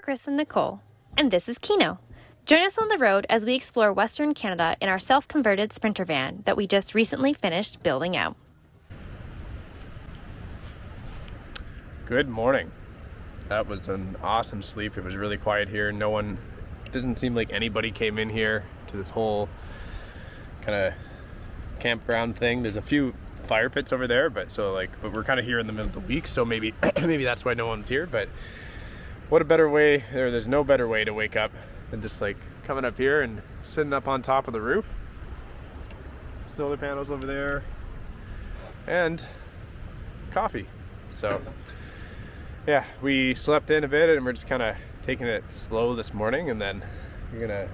Chris and Nicole, and this is Kino. Join us on the road as we explore Western Canada in our self-converted Sprinter van that we just recently finished building out. Good morning. That was an awesome sleep. It was really quiet here. Didn't seem like anybody came in here to this whole kind of campground thing. There's a few fire pits over there, but we're kind of here in the middle of the week, so maybe that's why no one's here. But what a better way, there's no better way to wake up than just like coming up here and sitting up on top of the roof. Solar panels over there and coffee. So yeah, we slept in a bit and we're just kind of taking it slow this morning, and then we're gonna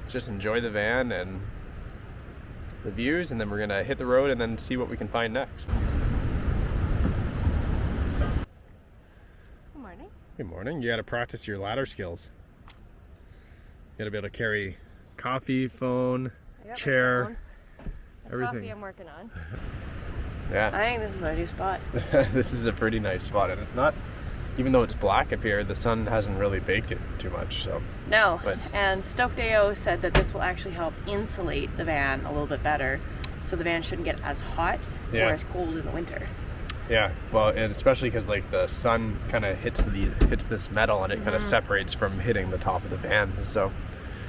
just enjoy the van and the views, and then we're gonna hit the road and then see what we can find next. Good morning. Good morning. You gotta practice your ladder skills. You gotta be able to carry coffee, phone, chair, everything. Coffee I'm working on. Yeah. I think this is our new spot. This is a pretty nice spot, and it's not, even though it's black up here, the sun hasn't really baked it too much. So No, and Stoked AO said that this will actually help insulate the van a little bit better, so the van shouldn't get as hot or as cold in the winter. Yeah, well, and especially because like the sun kind of hits this metal, and it kind of separates from hitting the top of the van. So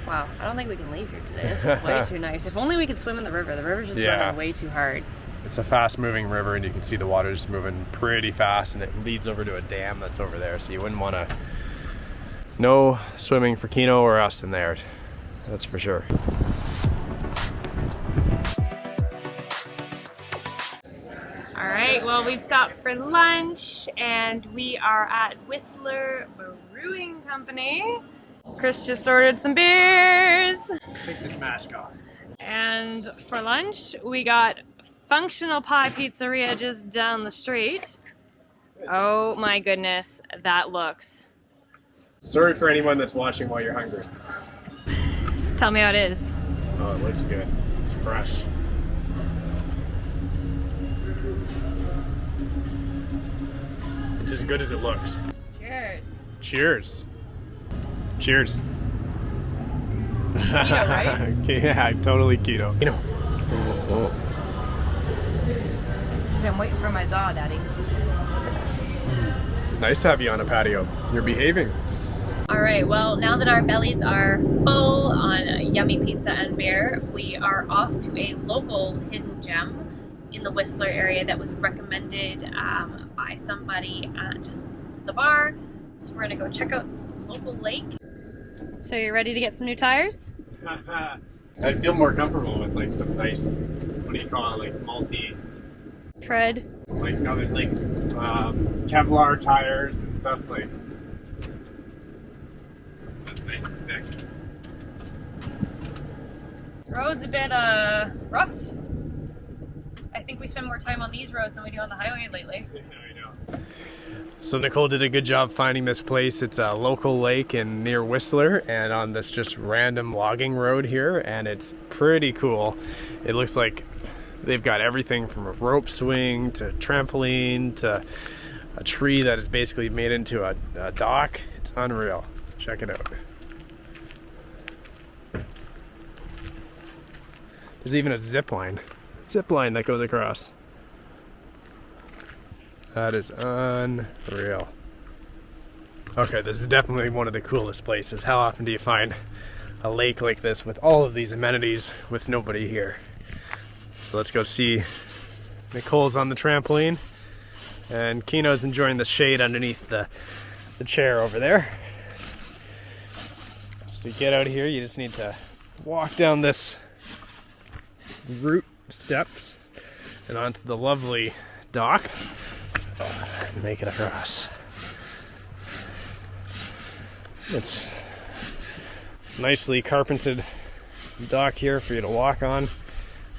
wow, I don't think we can leave here today. This is way too nice. If only we could swim in the river. The river's just running way too hard. It's a fast-moving river, and you can see the water's moving pretty fast, and it leads over to a dam that's over there. So you wouldn't want to. No swimming for Kino or us in there. That's for sure. All right, well, we've stopped for lunch, and we are at Whistler Brewing Company. Chris just ordered some beers. Take this mask off. And for lunch, we got Functional Pie Pizzeria just down the street. Oh my goodness, that looks. Sorry for anyone that's watching while you're hungry. Tell me how it is. Oh, it looks good. It's fresh. It's as good as it looks. Cheers. Cheers. Cheers. Keto, right? Yeah, totally keto. I've been waiting for my za, Daddy. Nice to have you on a patio. You're behaving. All right, well, now that our bellies are full on yummy pizza and beer, we are off to a local hidden gem in the Whistler area that was recommended by somebody at the bar. So we're gonna go check out some local lake. So you ready to get some new tires? I feel more comfortable with like some nice, what do you call it, like Tread. like, you know, there's like Kevlar tires and stuff, like something that's nice and thick. Road's a bit rough. I think we spend more time on these roads than we do on the highway lately. Yeah, I know. So Nicole did a good job finding this place. It's a local lake near Whistler, and on this just random logging road here, and it's pretty cool. It looks like they've got everything from a rope swing to trampoline to a tree that is basically made into a dock. It's unreal. Check it out. There's even a zip line that goes across. That is unreal. Okay, this is definitely one of the coolest places. How often do you find a lake like this with all of these amenities with nobody here? So let's go see. Nicole's on the trampoline, and Kino's enjoying the shade underneath the chair over there. So to get out of here, you just need to walk down this route steps and onto the lovely dock and make it across. It's nicely carpented dock here for you to walk on,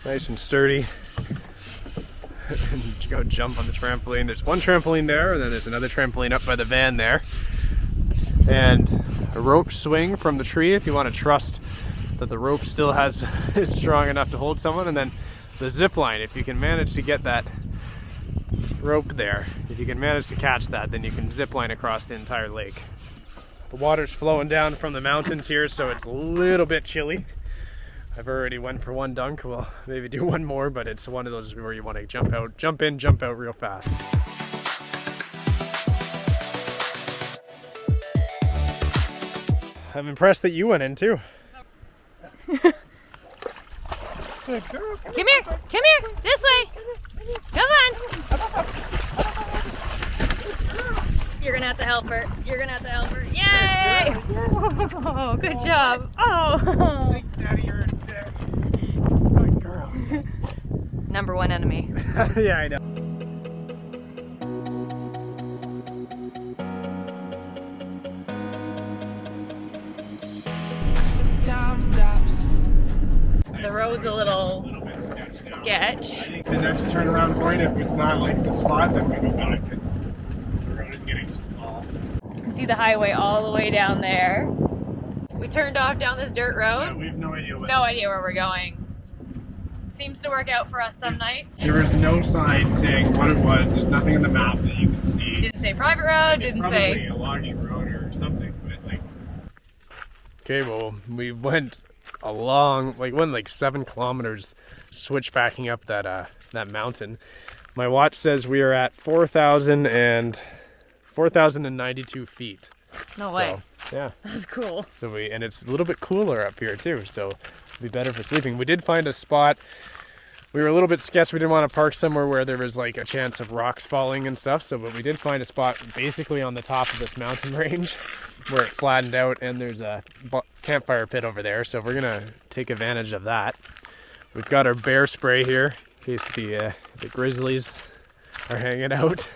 nice and sturdy. And go jump on the trampoline. There's one trampoline there, and then there's another trampoline up by the van there, and a rope swing from the tree if you want to trust that the rope still is strong enough to hold someone, and then the zip line. If you can manage to get that rope there, if you can manage to catch that, then you can zip line across the entire lake. The water's flowing down from the mountains here, so it's a little bit chilly. I've already went for one dunk. We'll maybe do one more, but it's one of those where you want to jump in, jump out real fast. I'm impressed that you went in too. Come here, this way. Come on. You're gonna have to help her. Yay! Oh, good job. Oh. Good girl. Number one enemy. Yeah, I know. Time stops. The road's a little sketch. The next turnaround point, if it's not like the spot, then we go back because the road is getting small. You can see the highway all the way down there. We turned off down this dirt road. Yeah, we have no idea where we're going. Seems to work out for us some nights. There was no sign saying what it was. There's nothing in the map that you can see. Didn't say private road, didn't say. Probably a logging road or something, but like. Okay, well, we went went 7 kilometers switchbacking up that mountain. My watch says we are at 4,092 feet. No way. So, yeah. That's cool. So and it's a little bit cooler up here too, so it'll be better for sleeping. We did find a spot. We were a little bit sketched. We didn't want to park somewhere where there was like a chance of rocks falling and stuff. But we did find a spot basically on the top of this mountain range where it flattened out, and there's a campfire pit over there. So we're gonna take advantage of that. We've got our bear spray here in case the grizzlies are hanging out.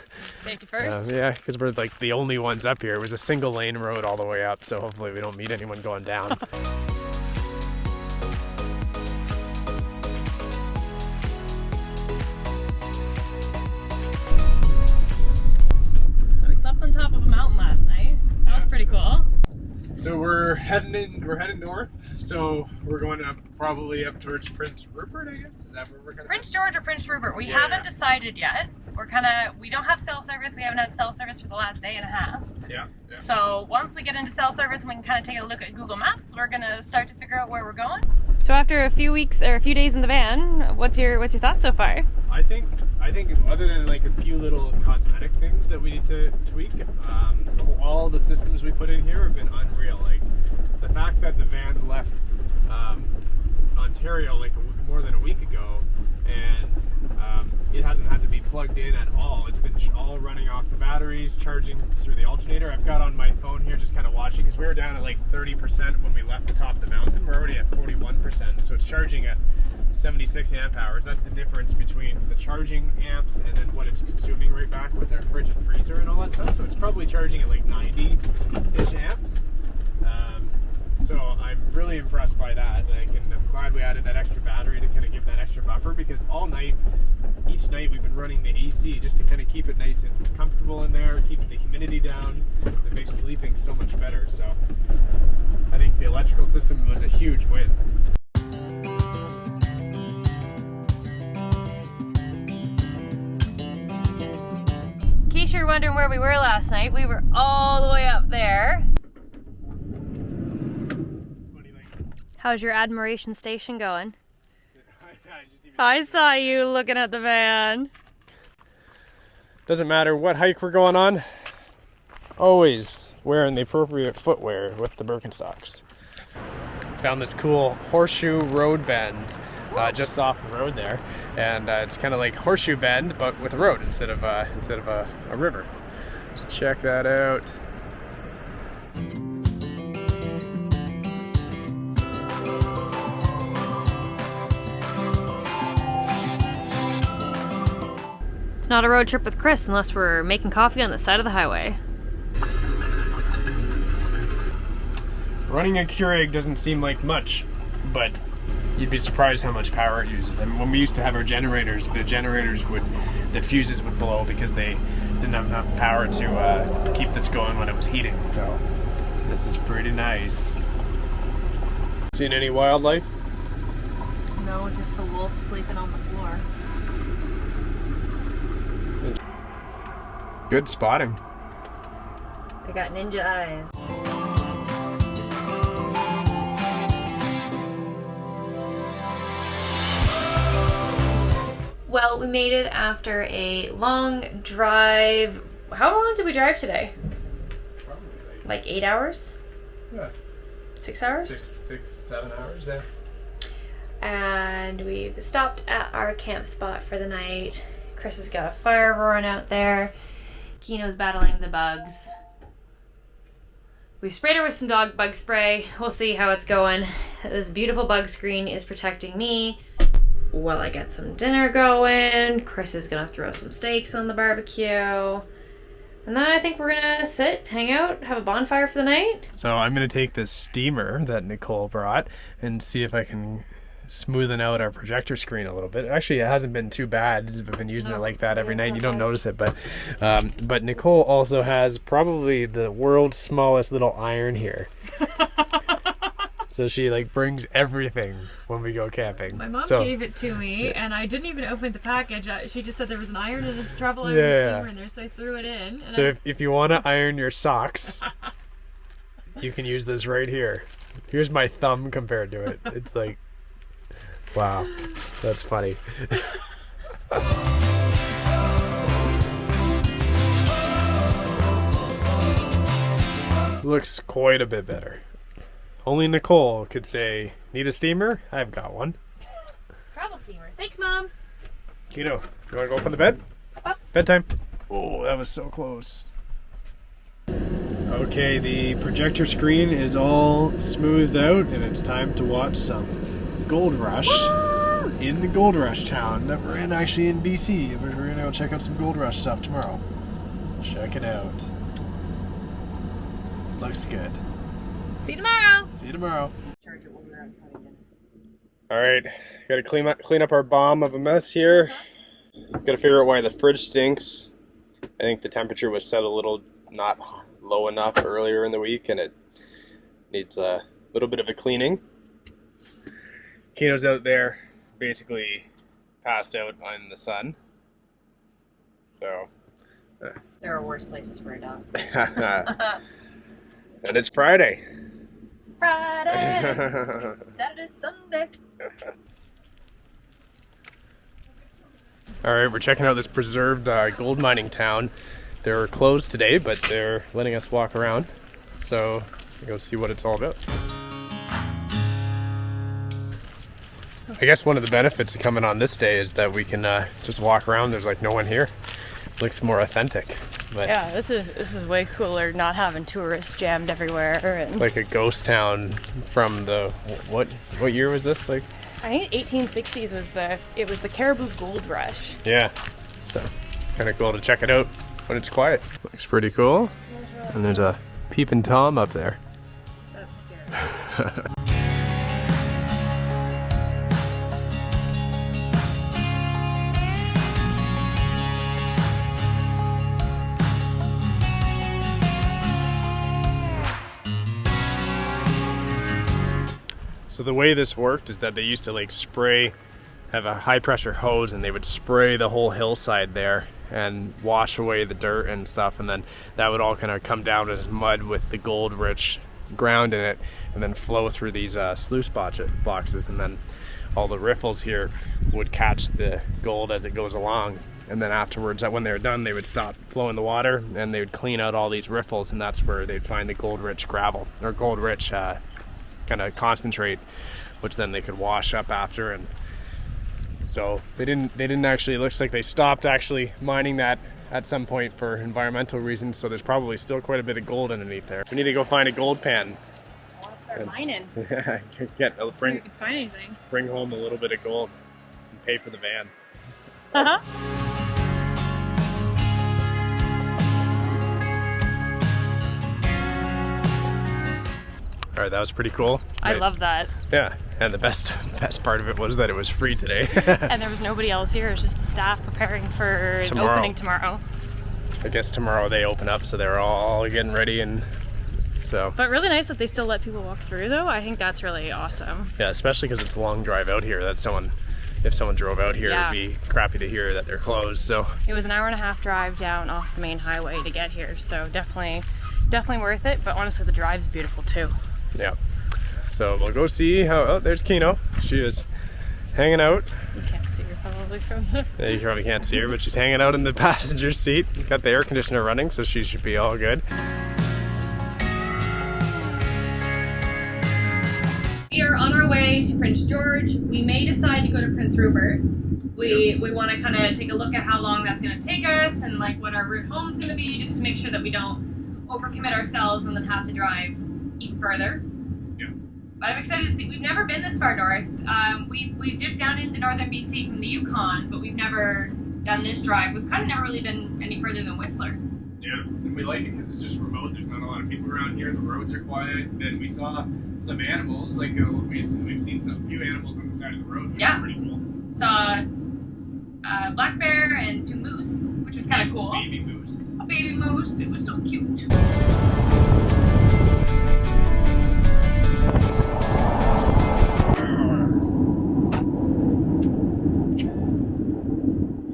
Safety first. Yeah, because we're like the only ones up here. It was a single lane road all the way up, so hopefully we don't meet anyone going down. So we slept on top of a mountain last night. That was pretty cool. So we're heading north. So we're going probably up towards Prince Rupert, I guess. Is that where we're going? Prince George or Prince Rupert? We haven't decided yet. We don't have cell service. We haven't had cell service for the last day and a half. Yeah. So once we get into cell service and we can kind of take a look at Google Maps, we're gonna start to figure out where we're going. So after a few weeks or a few days in the van, what's your thoughts so far? I think other than like a few little cosmetic things that we need to tweak, all the systems we put in here have been unreal. Like the fact that the van left Ontario like more than a week ago, and it hasn't had to be plugged in at all. It's been all running off the batteries, charging through the alternator. I've got on my phone here just kind of watching, because we were down at like 30% when we left the top of the mountain. We're already at 41%, so it's charging at 76 amp hours. That's the difference between the charging amps and then what it's consuming right back with our fridge and freezer and all that stuff. So it's probably charging at like 90-ish amps. So I'm really impressed by that. I'm glad we added that extra battery to kind of give that extra buffer, because each night we've been running the AC just to kind of keep it nice and comfortable in there, keep the humidity down. It makes sleeping so much better. So I think the electrical system was a huge win. In case you're wondering where we were last night, we were all the way up there. How's your admiration station going? I saw you looking at the van. Doesn't matter what hike we're going on, always wearing the appropriate footwear with the Birkenstocks. Found this cool horseshoe road bend just off the road there, and it's kind of like Horseshoe Bend but with a road instead of a river. So check that out. It's not a road trip with Chris unless we're making coffee on the side of the highway. Running a Keurig doesn't seem like much, but you'd be surprised how much power it uses. I mean, when we used to have our generators, the fuses would blow because they didn't have enough power to keep this going when it was heating. So this is pretty nice. Seen any wildlife? No, just the wolf sleeping on the floor. Good spotting. I got ninja eyes. Well, we made it after a long drive. How long did we drive today? Probably Like 8 hours? yeah, 6 hours? 7 hours, yeah. And we've stopped at our camp spot for the night. Chris has got a fire roaring out there. Kino's battling the bugs. We've sprayed her with some dog bug spray. We'll see how it's going. This beautiful bug screen is protecting me while I get some dinner going. Chris is gonna throw some steaks on the barbecue. And then I think we're gonna sit, hang out, have a bonfire for the night. So I'm gonna take this steamer that Nicole brought and see if I can smoothen out our projector screen a little bit. Actually, it hasn't been too bad. I've been using it like that every night. You don't notice it, but Nicole also has probably the world's smallest little iron here. So she like brings everything when we go camping. My mom gave it to me, and I didn't even open the package. She just said there was an iron and a travel iron steamer in there, so I threw it in. So if you want to iron your socks, you can use this right here. Here's my thumb compared to it. It's like, wow, that's funny. Looks quite a bit better. Only Nicole could say, need a steamer? I've got one. Travel steamer. Thanks, Mom. Kino, you want to go up on the bed? Up. Bedtime. Oh, that was so close. Okay, the projector screen is all smoothed out, and it's time to watch some Gold Rush in the Gold Rush town that we're in, actually in BC. We're going to go check out some Gold Rush stuff tomorrow. Check it out. Looks good. See you tomorrow. See you tomorrow. Alright, gotta clean up our bomb of a mess here. Gotta figure out why the fridge stinks. I think the temperature was set a little not low enough earlier in the week, and it needs a little bit of a cleaning. Kino's out there, basically passed out in the sun. So There are worse places for a dog. and it's Friday. Friday, Saturday, Sunday. All right, we're checking out this preserved gold mining town. They're closed today, but they're letting us walk around. So we'll go see what it's all about. I guess one of the benefits of coming on this day is that we can just walk around. There's like no one here. Looks more authentic. But yeah, this is way cooler, not having tourists jammed everywhere. And it's like a ghost town from the what year was this? Like I think 1860s was the Cariboo Gold Rush. Yeah, so kind of cool to check it out when it's quiet. Looks pretty cool. And there's a peeping Tom up there. That's scary. So the way this worked is that they used to like have a high pressure hose, and they would spray the whole hillside there and wash away the dirt and stuff, and then that would all kind of come down as mud with the gold rich ground in it, and then flow through these sluice boxes, and then all the riffles here would catch the gold as it goes along, and then afterwards, when they were done, they would stop flowing the water and they would clean out all these riffles, and that's where they'd find the gold rich gravel or gold rich kind of concentrate, which then they could wash up after. And so they didn't actually, it looks like they stopped actually mining that at some point for environmental reasons, so there's probably still quite a bit of gold underneath there. We need to go find a gold pan. I want to start mining. Yeah, bring home a little bit of gold and pay for the van. All right, that was pretty cool. I love that. Yeah, and the best part of it was that it was free today. And there was nobody else here. It was just the staff preparing for the opening tomorrow. I guess tomorrow they open up, so they're all getting ready, and so. But really nice that they still let people walk through, though. I think that's really awesome. Yeah, especially because it's a long drive out here. If someone drove out here, it'd be crappy to hear that they're closed. So it was an hour and a half drive down off the main highway to get here, so definitely worth it. But honestly, the drive's beautiful too. Yeah. So we'll go see how. Oh, there's Kino. She is hanging out. You can't see her. probably from the... Yeah, you probably can't see her, but she's hanging out in the passenger seat. Got the air conditioner running, so she should be all good. We are on our way to Prince George. We may decide to go to Prince Rupert. We want to kind of take a look at how long that's going to take us and like what our route home is going to be, just to make sure that we don't overcommit ourselves and then have to drive even further. Yeah. But I'm excited to see. We've never been this far north. We've dipped down into northern BC from the Yukon, but we've never done this drive. We've kind of never really been any further than Whistler. Yeah, and we like it because it's just remote. There's not a lot of people around here. The roads are quiet. Then we saw some animals. Like we've seen some few animals on the side of the road, which is pretty cool. Saw a black bear and 2 moose, which was kind of cool. Baby moose. A baby moose. It was so cute.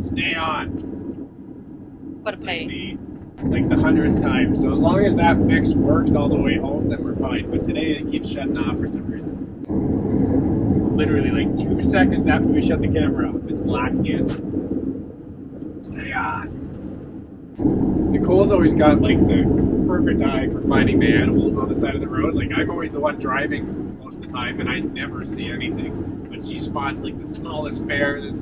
Stay on. What a pain. Like the 100th time. So as long as that fix works all the way home, then we're fine. But today it keeps shutting off for some reason. Literally like 2 seconds after we shut the camera off, it's black again. Stay on. Nicole's always got like the perfect eye for finding the animals on the side of the road. Like I'm always the one driving most of the time, and I never see anything. But she spots like the smallest bear, the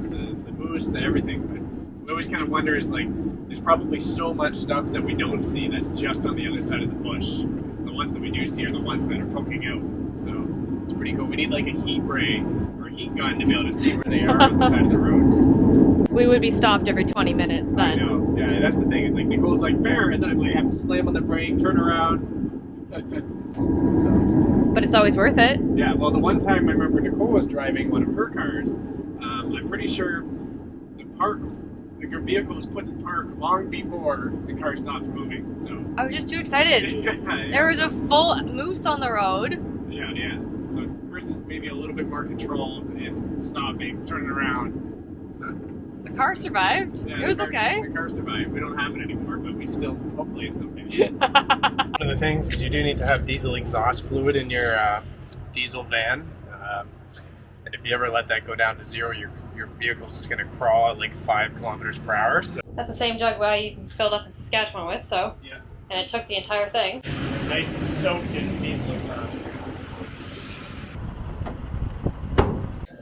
moose, the everything. But we always kind of wonder is like, there's probably so much stuff that we don't see that's just on the other side of the bush. Because the ones that we do see are the ones that are poking out. So it's pretty cool. We need like a heat ray or a heat gun to be able to see where they are on the side of the road. We would be stopped every 20 minutes then. I know. Yeah, that's the thing. It's like Nicole's like, bear, and then I'm like, have to slam on the brake, turn around. But it's always worth it. Yeah, well, the one time I remember Nicole was driving one of her cars, I'm pretty sure the vehicle was put in park long before the car stopped moving. So I was just too excited. yeah. There was a full moose on the road. Yeah. So Chris is maybe a little bit more controlled in stopping, turning around. The car survived. Yeah, It was okay. The car survived. We don't have it anymore, but we still, hopefully it's okay. One of the things is you do need to have diesel exhaust fluid in your diesel van. And if you ever let that go down to 0, your vehicle's just going to crawl at like 5 kilometers per hour. So That's the same jug I filled up in Saskatchewan with, so. yeah, And it took the entire thing. nice and soaked in diesel exhaust.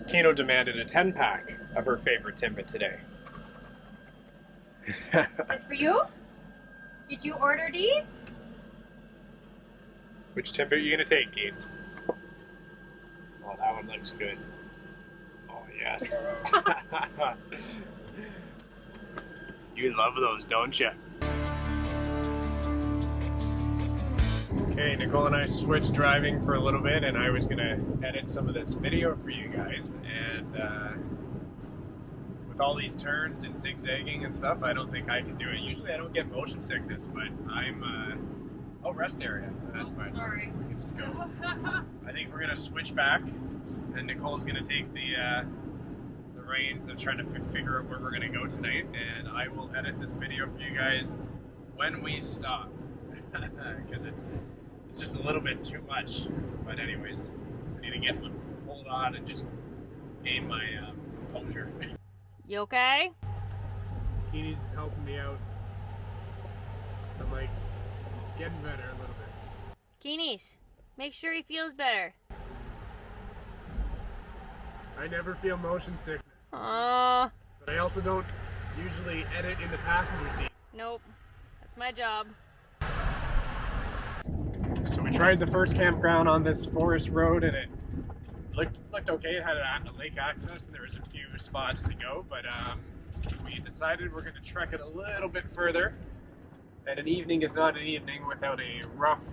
Kino demanded a 10-pack of her favorite Timbit today. Is this for you? Did you order these? Which Timbit are you going to take, Keens? Oh, that one looks good. Oh, yes. You love those, don't you? Okay, Nicole and I switched driving for a little bit, and I was going to edit some of this video for you guys. And with all these turns and zigzagging and stuff, I don't think I can do it. Usually I don't get motion sickness, but I'm... Oh, rest area. That's fine. Sorry. We can just go. I think we're gonna switch back, and Nicole's gonna take the reins of trying to figure out where we're gonna go tonight, and I will edit this video for you guys when we stop, because it's just a little bit too much. But anyways, I need to hold on and just gain my composure. You okay? Keeney's helping me out. I'm like getting better a little bit. Keenies, make sure he feels better. I never feel motion sickness, Aw. but I also don't usually edit in the passenger seat. Nope. That's my job. So we tried the first campground on this forest road, and it looked okay. It had a lake access, and there was a few spots to go, but we decided we're going to trek it a little bit further. And an evening is not an evening without a rough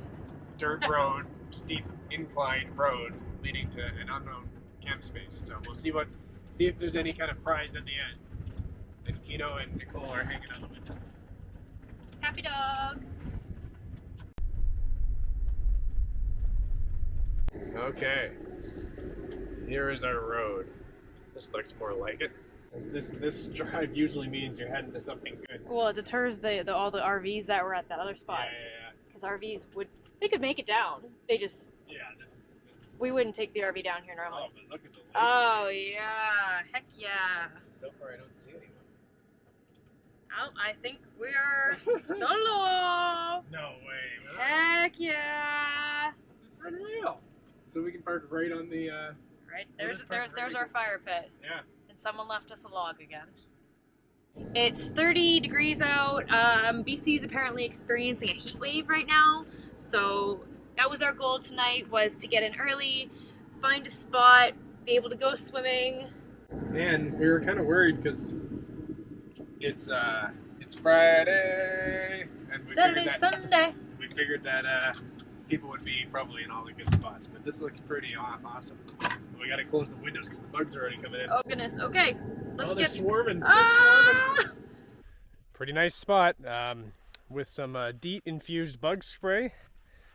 dirt road, steep incline road leading to an unknown camp space. So we'll see if there's any kind of prize at the end. And Kino and Nicole are hanging out with it. Happy dog. Okay, here is our road. This looks more like it. This drive usually means you're heading to something good. Well, it deters all the RVs that were at that other spot. Yeah. Because RVs they could make it down. They just... Yeah, this is We wouldn't take the RV down here normally. Oh, but look at the lake. Oh yeah, heck yeah. So far I don't see anyone. Oh, I think we are solo. No way. Heck yeah. It's unreal. So we can park right on the Right, We'll there's just park there's right our fire pit. yeah. And someone left us a log again. It's 30 degrees out. BC is apparently experiencing a heat wave right now. So that was our goal tonight, was to get in early, find a spot, be able to go swimming. And we were kind of worried because it's Friday and Saturday, Sunday. we figured that people would be probably in all the good spots, but this looks pretty awesome. We gotta close the windows because the bugs are already coming in. Oh goodness, okay. Let's They're get... swarming. They're Ah! swarming. Pretty nice spot with some DEET infused bug spray.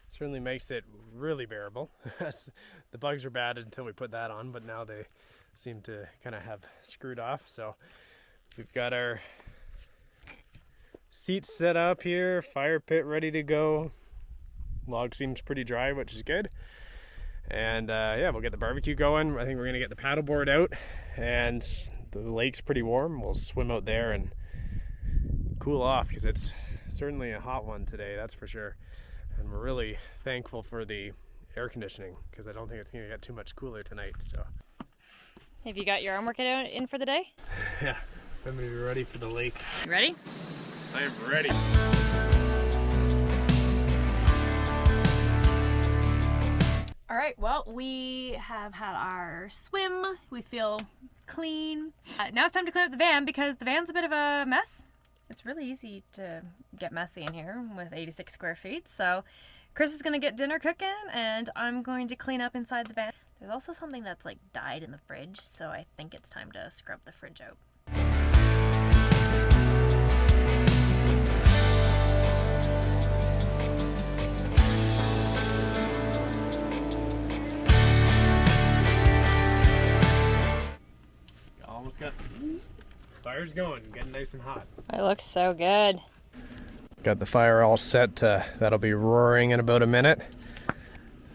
Certainly makes it really bearable. The bugs were bad until we put that on, but now they seem to kind of have screwed off. So we've got our seats set up here, fire pit ready to go. Log seems pretty dry, which is good. And yeah, we'll get the barbecue going. I think we're gonna get the paddleboard out, and the lake's pretty warm. We'll swim out there and cool off because it's certainly a hot one today, that's for sure. And we're really thankful for the air conditioning because I don't think it's gonna get too much cooler tonight. So Have you got your arm workout in for the day? yeah, I'm gonna be ready for the lake. You ready? I'm ready. All right, well, we have had our swim. We feel clean. Now it's time to clean up the van because the van's a bit of a mess. It's really easy to get messy in here with 86 square feet. So Chris is gonna get dinner cooking and I'm going to clean up inside the van. There's also something that's like died in the fridge, so I think it's time to scrub the fridge out. Almost got fire's going, getting nice and hot. It looks so good. Got the fire all set. That'll be roaring in about a minute.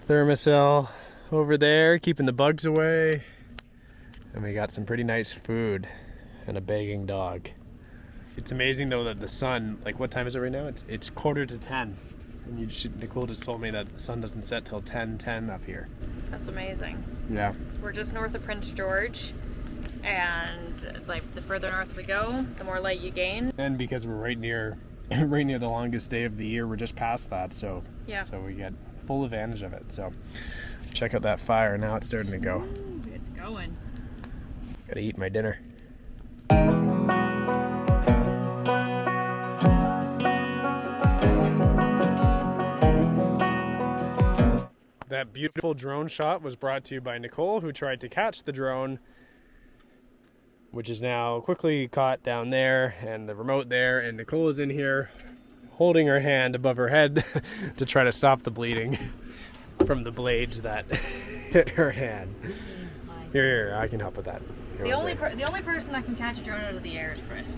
Thermocell over there, keeping the bugs away. And we got some pretty nice food and a begging dog. It's amazing though that the sun, like what time is it right now? It's 9:45. And Nicole just told me that the sun doesn't set till 10:10 up here. That's amazing. Yeah. We're just north of Prince George, and like the further north we go, the more light you gain. And because we're right near the longest day of the year, we're just past that, so Yeah. so we get full advantage of it. So check out that fire, now it's starting to go. Ooh, it's going. Gotta eat my dinner. That beautiful drone shot was brought to you by Nicole, who tried to catch the drone, which is now quickly caught down there, and the remote there, and Nicole is in here holding her hand above her head to try to stop the bleeding from the blades that hit her hand. Here, I can help with that. Here, The only person that can catch a drone out of the air is Chris.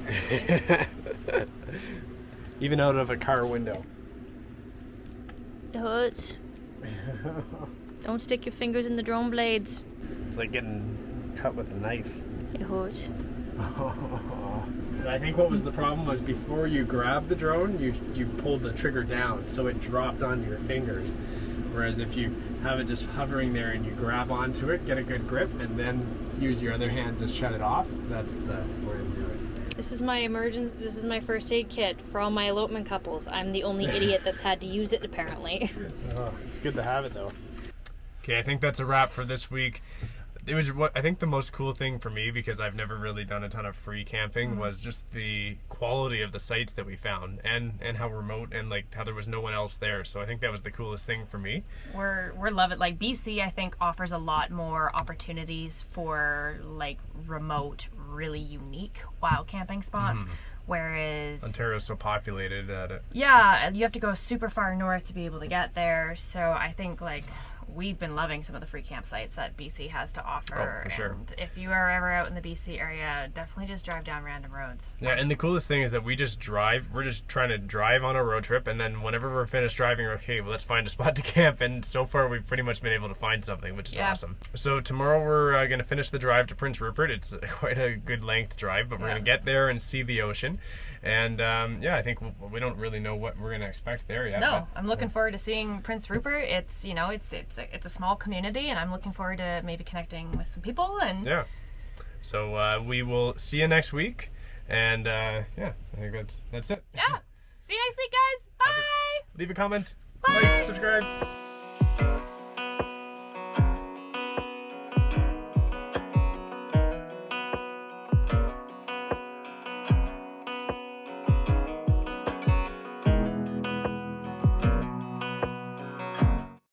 even out of a car window. It hurts. Don't stick your fingers in the drone blades. It's like getting cut with a knife. It hurts. And I think what was the problem was before you grabbed the drone, you pulled the trigger down, so it dropped onto your fingers. Whereas if you have it just hovering there and you grab onto it, get a good grip, and then use your other hand to shut it off, that's the way to do it. This is my first aid kit for all my elopement couples. I'm the only idiot that's had to use it apparently. Oh, it's good to have it though. Okay, I think that's a wrap for this week. It was what I think the most cool thing for me, because I've never really done a ton of free camping, was just the quality of the sites that we found, and how remote, and like how there was no one else there. So I think that was the coolest thing for me. We're love it. Like BC, I think offers a lot more opportunities for like remote, really unique wild camping spots. whereas Ontario's so populated that yeah, you have to go super far north to be able to get there. So I think like we've been loving some of the free campsites that BC has to offer. Oh, for sure. And if you are ever out in the BC area, definitely just drive down random roads. Yeah, and the coolest thing is that we just drive. We're just trying to drive on a road trip, and then whenever we're finished driving, we're okay, well, let's find a spot to camp. And so far, we've pretty much been able to find something, which is awesome. So tomorrow, we're going to finish the drive to Prince Rupert. It's quite a good length drive, but we're going to get there and see the ocean. And yeah, I think we don't really know what we're going to expect there yet. No, I'm looking forward to seeing Prince Rupert. It's, you know, it's a small community, and I'm looking forward to maybe connecting with some people. And yeah, so we will see you next week. And yeah, I think that's it. Yeah, see you next week, guys. Bye. Leave a comment. Bye. Like, subscribe.